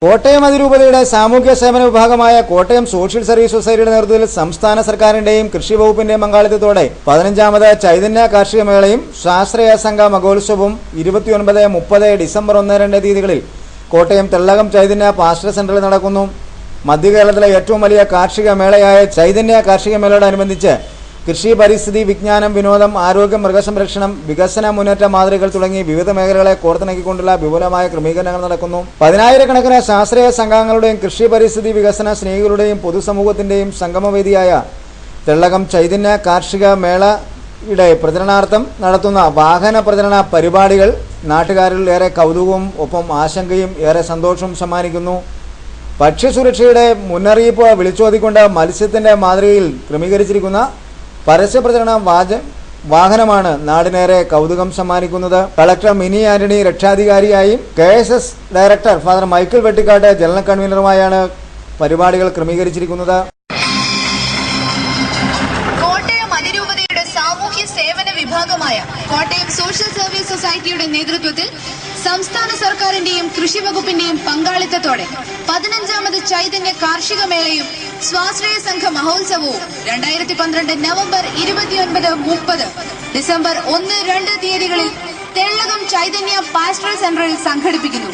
കോട്ടയം അതിരൂപതയുടെ സാമൂഹ്യ സേവന വിഭാഗമായ കോട്ടയം സോഷ്യൽ സർവീസ് സൊസൈറ്റിയുടെ നേതൃത്വത്തിൽ സംസ്ഥാന സർക്കാരിന്റെയും കൃഷി വകുപ്പിന്റെയും പങ്കാളിത്തത്തോടെ 15ാമത് ചൈതന്യ കാർഷിക മേളയും ശാസ്ത്രീയ സംഘ മഹോത്സവവും 29, 30 ഡിസംബർ 1, 2 തീയതികളിൽ കോട്ടയം തെള്ളകം ചൈതന്യ പാസ്റ്റർ സെന്ററിൽ നടക്കുന്നു. മധ്യകേരളത്തിലെ ഏറ്റവും വലിയ കാർഷിക മേളയായ ചൈതന്യ കാർഷിക മേളയോടനുബന്ധിച്ച് കൃഷി, പരിസ്ഥിതി, വിജ്ഞാനം, വിനോദം, ആരോഗ്യം, മൃഗസംരക്ഷണം, വികസന മുന്നേറ്റ മാതൃകകൾ തുടങ്ങി വിവിധ മേഖലകളെ കോർത്തിണക്കിക്കൊണ്ടുള്ള വിപുലമായ ക്രമീകരണങ്ങൾ നടക്കുന്നു. 10,000-കണക്കിന് ശാസ്ത്രീയ സംഘങ്ങളുടെയും കൃഷി, പരിസ്ഥിതി, വികസന സ്നേഹികളുടെയും പൊതുസമൂഹത്തിന്റെയും സംഗമവേദിയായ തെള്ളകം ചൈതന്യ കാർഷിക മേളയുടെ പ്രചരണാർത്ഥം നടത്തുന്ന വാഹന പ്രചരണ പരിപാടികൾ നാട്ടുകാരിൽ ഏറെ കൗതുകവും ഒപ്പം ആശങ്കയും ഏറെ സന്തോഷവും സമ്മാനിക്കുന്നു. ഭക്ഷ്യസുരക്ഷയുടെ മുന്നറിയിപ്പ് വിളിച്ചോതിക്കൊണ്ട് മത്സ്യത്തിന്റെ മാതൃകയിൽ ക്രമീകരിച്ചിരിക്കുന്ന പരസ്യപ്രചരണ വാഹനമാണ് നാടിനേറെ കൗതുകം സമ്മാനിക്കുന്നത്. കളക്ടർ മിനി ആന്റണി രക്ഷാധികാരിയായും KSS director father Michael Vettikkattu general കൺവീനറുമായാണ് പരിപാടികൾ ക്രമീകരിച്ചിരിക്കുന്നത്. കോട്ടയം അതിരൂപതയുടെ സാമൂഹ്യ സേവന വിഭാഗമായ കോട്ടയം സോഷ്യൽ സർവീസ് സൊസൈറ്റിയുടെ നേതൃത്വത്തിൽ സംസ്ഥാന സർക്കാരിന്റെയും കൃഷി വകുപ്പിന്റെയും പങ്കാളിത്തത്തോടെ 15ാമത് ചൈതന്യ കാർഷിക മേളയും സ്വാശ്രയ സംഘ മഹോത്സവവും 2012 നവംബർ 29, 30 ഡിസംബർ 1, 2 തീയതികളിൽ തെള്ളകം ചൈതന്യ പാസ്റ്റർ സെന്ററിൽ സംഘടിപ്പിക്കുന്നു.